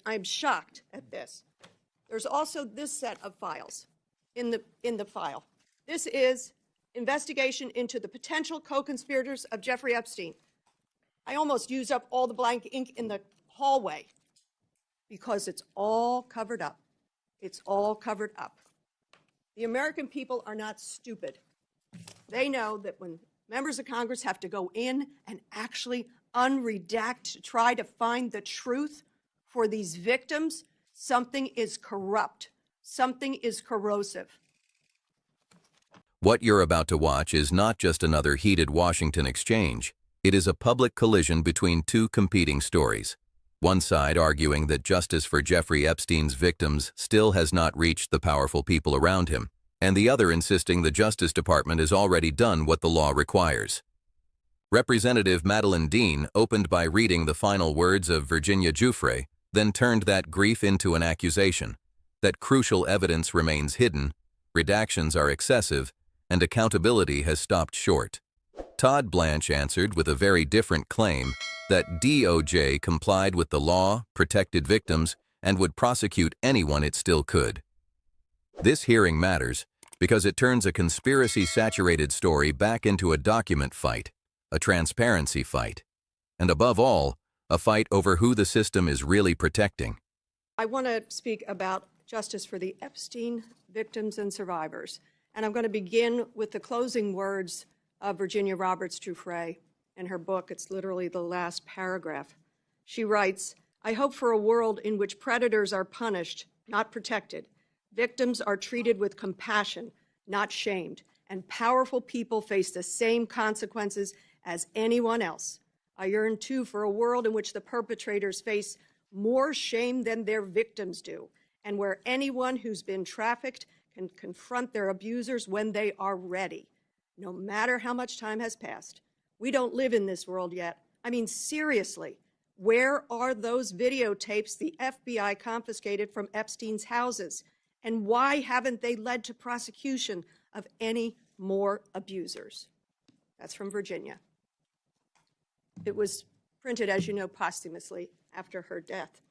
I'm shocked at this. There's also this set of files in the file. This is investigation into the potential co-conspirators of Jeffrey Epstein. I almost used up all the blank ink in the hallway because it's all covered up. It's all covered up. The American people are not stupid. They know that when members of Congress have to go in and actually unredact to try to find the truth for these victims, something is corrupt. Something is corrosive. What you're about to watch is not just another heated Washington exchange. It is a public collision between two competing stories. One side arguing that justice for Jeffrey Epstein's victims still has not reached the powerful people around him, and the other insisting the Justice Department has already done what the law requires. Representative Madeleine Dean opened by reading the final words of Virginia Giuffre, then turned that grief into an accusation, that crucial evidence remains hidden, redactions are excessive, and accountability has stopped short. Todd Blanche answered with a very different claim that DOJ complied with the law, protected victims, and would prosecute anyone it still could. This hearing matters because it turns a conspiracy-saturated story back into a document fight, a transparency fight, and above all, a fight over who the system is really protecting. I want to speak about justice for the Epstein victims and survivors. And I'm going to begin with the closing words of Virginia Roberts Giuffre in her book. It's literally the last paragraph. She writes, "I hope for a world in which predators are punished, not protected. Victims are treated with compassion, not shamed. And powerful people face the same consequences as anyone else. I yearn, too, for a world in which the perpetrators face more shame than their victims do, and where anyone who's been trafficked can confront their abusers when they are ready, no matter how much time has passed. We don't live in this world yet. I mean, seriously, where are those videotapes the FBI confiscated from Epstein's houses? And why haven't they led to prosecution of any more abusers?" That's from Virginia. It was printed, as you know, posthumously after her death.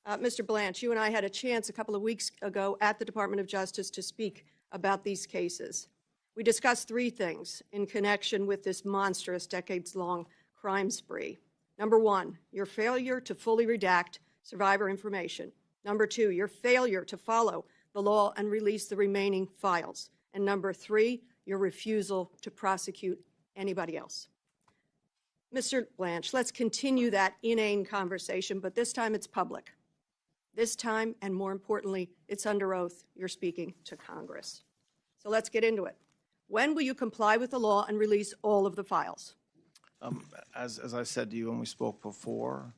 Mr. Blanche, you and I had a chance a couple of weeks ago at the Department of Justice to speak about these cases. We discussed three things in connection with this monstrous, decades-long crime spree. Number one, your failure to fully redact survivor information. Number two, your failure to follow the law and release the remaining files. And number three, your refusal to prosecute anybody else. Mr. Blanche, let's continue that inane conversation, but this time it's public. This time, and more importantly, it's under oath. You're speaking to Congress. So let's get into it. When will you comply with the law and release all of the files? As I said to you when we spoke before,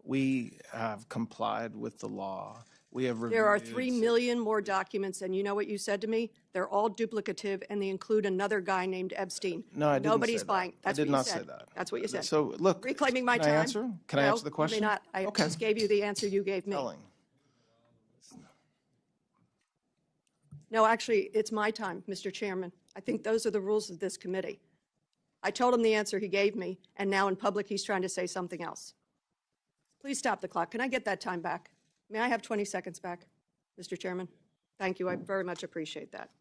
we have complied with the law. We have reviewed. There are 3 million more documents, and you know what you said to me? They're all duplicative, and they include another guy named Epstein. No, I didn't Nobody's say buying. that. That's I did what not you said. say that. That's what you said. So look, reclaiming my can time. I answer? Can I answer the question? You may not. I just gave you the answer you gave me. Telling. No, actually, it's my time, Mr. Chairman. I think those are the rules of this committee. I told him the answer he gave me, and now in public he's trying to say something else. Please stop the clock. Can I get that time back? May I have 20 seconds back, Mr. Chairman? Thank you. I very much appreciate that.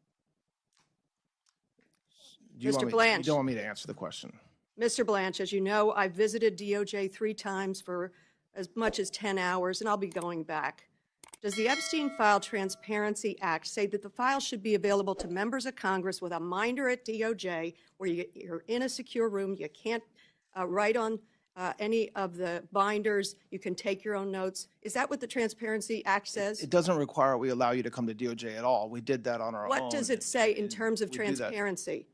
Mr. Blanche. You don't want me to answer the question. Mr. Blanche, as you know, I've visited DOJ 3 times for as much as 10 hours, and I'll be going back. Does the Epstein File Transparency Act say that the file should be available to members of Congress with a minder at DOJ, where you're in a secure room, you can't write on any of the binders, you can take your own notes? Is that what the Transparency Act says? It doesn't require we allow you to come to DOJ at all. We did that on our own. What does it say in terms of transparency?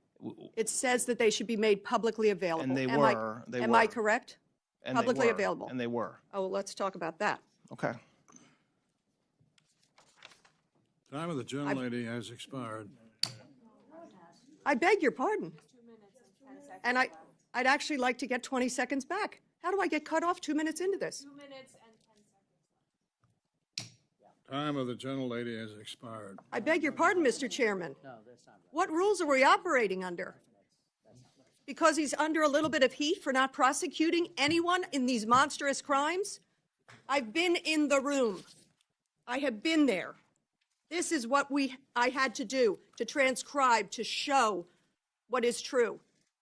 It says that they should be made publicly available. And they Am were. Am I correct? And publicly they were. available. And they were. Oh, well, let's talk about that. Okay. Time of the gentlelady has expired. I beg your pardon. And I'd actually like to get 20 seconds back. How do I get cut off 2 minutes into this? 2 minutes and 10 seconds. Time of the gentlelady has expired. I beg your pardon, Mr. Chairman. No, that's not right. What rules are we operating under? Because he's under a little bit of heat for not prosecuting anyone in these monstrous crimes? I've been in the room. I have been there. This is what I had to do, to transcribe, to show what is true.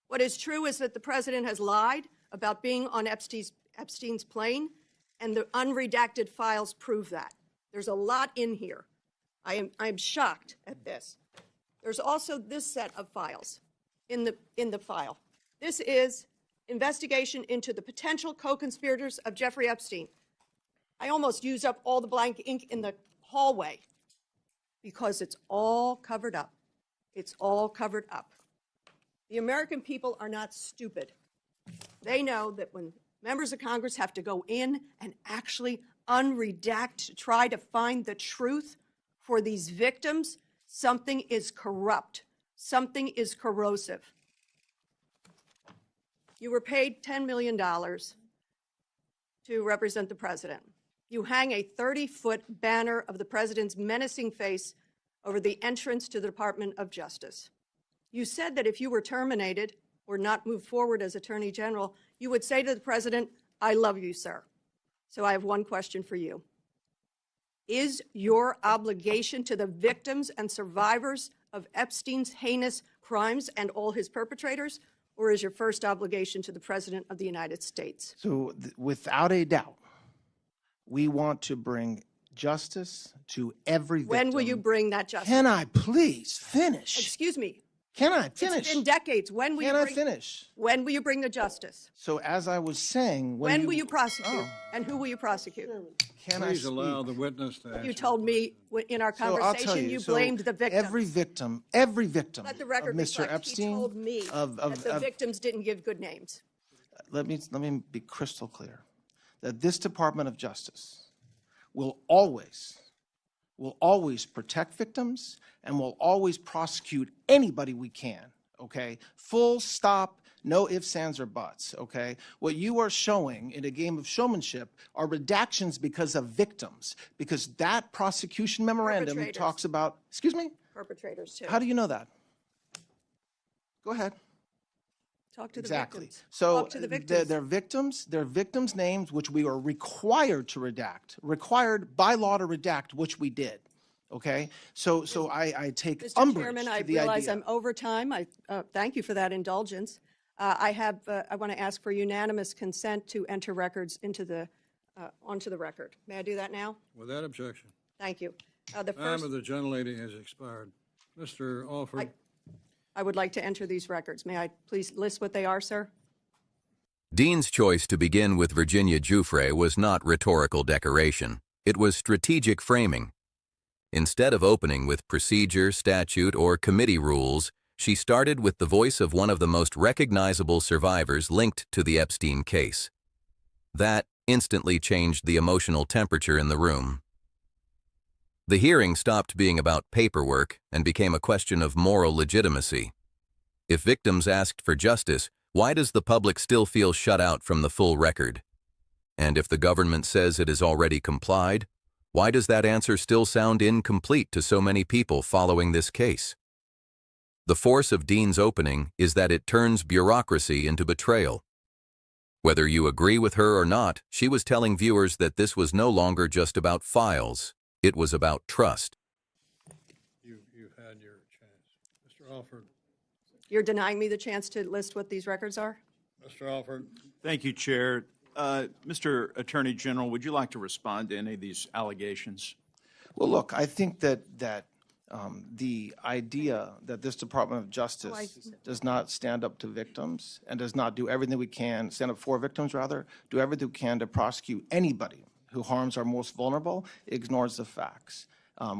What is true is that the president has lied about being on Epstein's plane, and the unredacted files prove that. There's a lot in here. I am shocked at this. There's also this set of files in the file. This is investigation into the potential co-conspirators of Jeffrey Epstein. I almost used up all the blank ink in the hallway because it's all covered up. It's all covered up. The American people are not stupid. They know that when members of Congress have to go in and actually unredact to try to find the truth for these victims, something is corrupt. Something is corrosive. You were paid $10 million to represent the president. You hang a 30-foot banner of the president's menacing face over the entrance to the Department of Justice. You said that if you were terminated or not moved forward as Attorney General, you would say to the president, "I love you, sir." So I have one question for you. Is your obligation to the victims and survivors of Epstein's heinous crimes and all his perpetrators, or is your first obligation to the President of the United States? So without a doubt, we want to bring justice to every victim. When will you bring that justice? Can I please finish? Excuse me. Can I finish? It's been decades. When will Can you I bring, finish? When will you bring the justice? So as I was saying, When will you prosecute? Oh. And who will you prosecute? Can I Please speak? allow the witness to answer. You told me in our So I'll conversation tell you so blamed the victims. Every victim Let the record of Mr. reflect, Epstein. he told me that the victims didn't give good names. Let me be crystal clear that this Department of Justice will always protect victims and will always prosecute anybody we can, okay? Full stop, no ifs, ands, or buts, okay? What you are showing in a game of showmanship are redactions because of victims, because that prosecution memorandum Perpetrators. talks about, excuse me? Perpetrators, too. How do you know that? Go ahead. Talk to the Exactly. victims. So Talk to the victims. they're victims' names, which we are required to redact, required by law to redact, which we did. Okay. So I take Mr. umbrage Chairman, to I the realize idea. I'm over time. I thank you for that indulgence. I want to ask for unanimous consent to enter records onto the record. May I do that now? Without objection. Thank you. The Time first, of the gentlelady has expired. Mr. Alford. I would like to enter these records. May I please list what they are, sir? Dean's choice to begin with Virginia Giuffre was not rhetorical decoration. It was strategic framing. Instead of opening with procedure, statute, or committee rules, she started with the voice of one of the most recognizable survivors linked to the Epstein case. That instantly changed the emotional temperature in the room. The hearing stopped being about paperwork and became a question of moral legitimacy. If victims asked for justice, why does the public still feel shut out from the full record? And if the government says it has already complied, why does that answer still sound incomplete to so many people following this case? The force of Dean's opening is that it turns bureaucracy into betrayal. Whether you agree with her or not, she was telling viewers that this was no longer just about files. It was about trust. You've had your chance. Mr. Alford. You're denying me the chance to list what these records are? Mr. Alford. Thank you, Chair. Mr. Attorney General, would you like to respond to any of these allegations? Well, look, I think that the idea that this Department of Justice does not stand up to victims and does not do everything we can, stand up for victims rather, do everything we can to prosecute anybody who harms our most vulnerable, ignores the facts.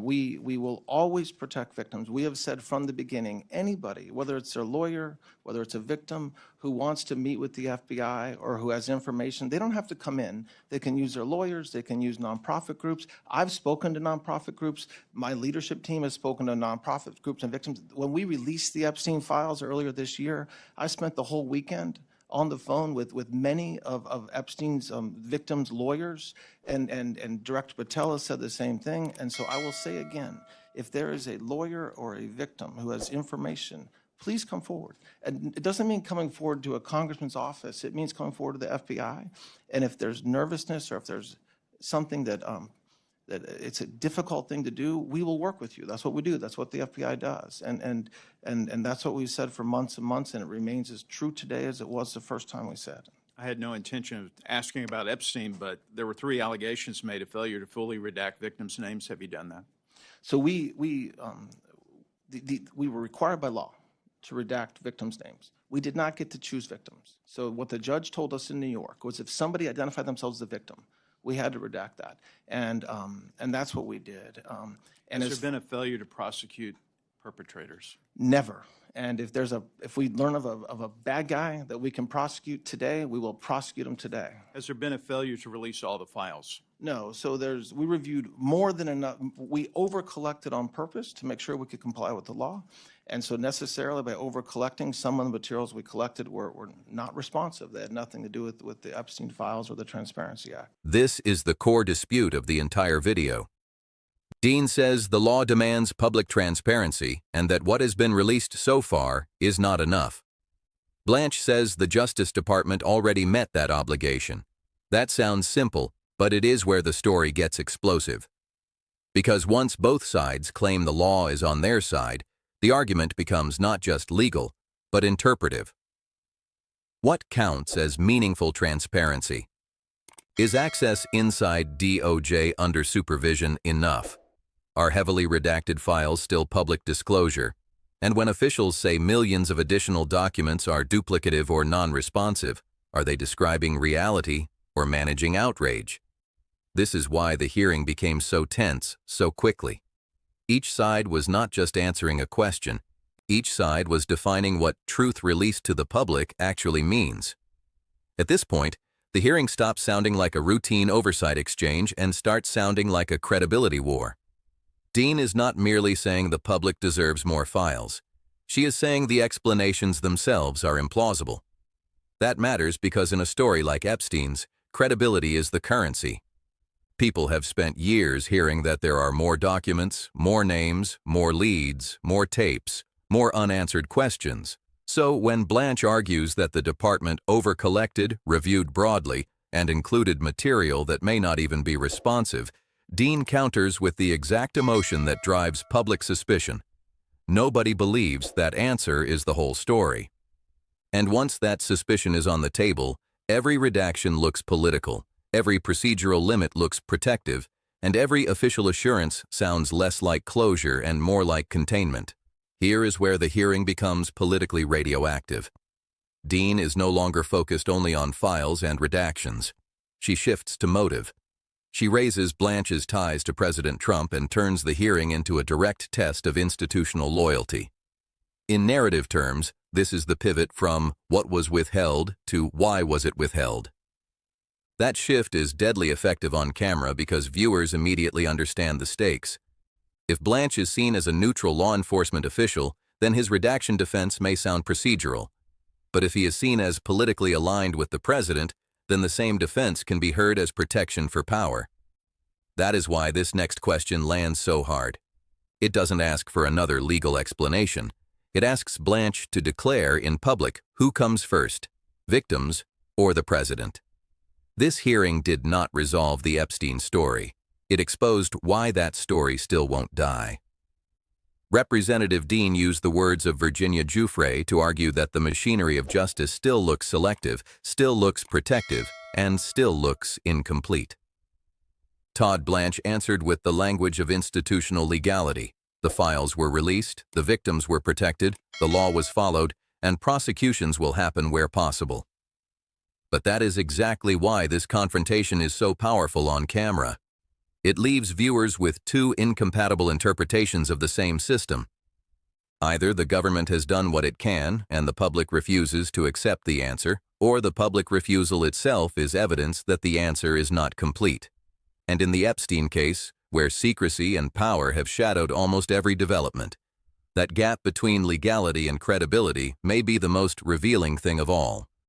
We will always protect victims. We have said from the beginning, anybody, whether it's their lawyer, whether it's a victim who wants to meet with the FBI or who has information, they don't have to come in. They can use their lawyers. They can use nonprofit groups. I've spoken to nonprofit groups. My leadership team has spoken to nonprofit groups and victims. When we released the Epstein files earlier this year, I spent the whole weekend on the phone with many of Epstein's victims' lawyers, and Director Patel has said the same thing. And so I will say again, if there is a lawyer or a victim who has information, please come forward. And it doesn't mean coming forward to a congressman's office. It means coming forward to the FBI. And if there's nervousness or if there's something that it's a difficult thing to do, we will work with you. That's what we do. That's what the FBI does. And that's what we've said for months and months, and it remains as true today as it was the first time we said. I had no intention of asking about Epstein, but there were 3 allegations made of failure to fully redact victims' names. Have you done that? So we were required by law to redact victims' names. We did not get to choose victims. So what the judge told us in New York was if somebody identified themselves as a victim, we had to redact that. And that's what we did. And Has there been a failure to prosecute perpetrators? Never. And if we learn of a bad guy that we can prosecute today, we will prosecute him today. Has there been a failure to release all the files? No. So we reviewed more than enough. We over-collected on purpose to make sure we could comply with the law. And so necessarily by over-collecting, some of the materials we collected were not responsive. They had nothing to do with the Epstein files or the Transparency Act. This is the core dispute of the entire video. Dean says the law demands public transparency and that what has been released so far is not enough. Blanche says the Justice Department already met that obligation. That sounds simple, but it is where the story gets explosive. Because once both sides claim the law is on their side, the argument becomes not just legal, but interpretive. What counts as meaningful transparency? Is access inside DOJ under supervision enough? Are heavily redacted files still public disclosure? And when officials say millions of additional documents are duplicative or non-responsive, are they describing reality or managing outrage? This is why the hearing became so tense so quickly. Each side was not just answering a question. Each side was defining what truth released to the public actually means. At this point, the hearing stops sounding like a routine oversight exchange and starts sounding like a credibility war. Dean is not merely saying the public deserves more files. She is saying the explanations themselves are implausible. That matters because in a story like Epstein's, credibility is the currency. People have spent years hearing that there are more documents, more names, more leads, more tapes, more unanswered questions. So when Blanche argues that the department over-collected, reviewed broadly, and included material that may not even be responsive, Dean counters with the exact emotion that drives public suspicion. Nobody believes that answer is the whole story. And once that suspicion is on the table, every redaction looks political, every procedural limit looks protective, and every official assurance sounds less like closure and more like containment. Here is where the hearing becomes politically radioactive. Dean is no longer focused only on files and redactions. She shifts to motive. She raises Blanche's ties to President Trump and turns the hearing into a direct test of institutional loyalty. In narrative terms, this is the pivot from what was withheld to why was it withheld. That shift is deadly effective on camera because viewers immediately understand the stakes. If Blanche is seen as a neutral law enforcement official, then his redaction defense may sound procedural. But if he is seen as politically aligned with the president, then the same defense can be heard as protection for power. That is why this next question lands so hard. It doesn't ask for another legal explanation. It asks Blanche to declare in public who comes first, victims or the president. This hearing did not resolve the Epstein story. It exposed why that story still won't die. Representative Dean used the words of Virginia Giuffre to argue that the machinery of justice still looks selective, still looks protective, and still looks incomplete. Todd Blanche answered with the language of institutional legality. The files were released, the victims were protected, the law was followed, and prosecutions will happen where possible. But that is exactly why this confrontation is so powerful on camera. It leaves viewers with two incompatible interpretations of the same system. Either the government has done what it can and the public refuses to accept the answer, or the public refusal itself is evidence that the answer is not complete. And in the Epstein case, where secrecy and power have shadowed almost every development, that gap between legality and credibility may be the most revealing thing of all.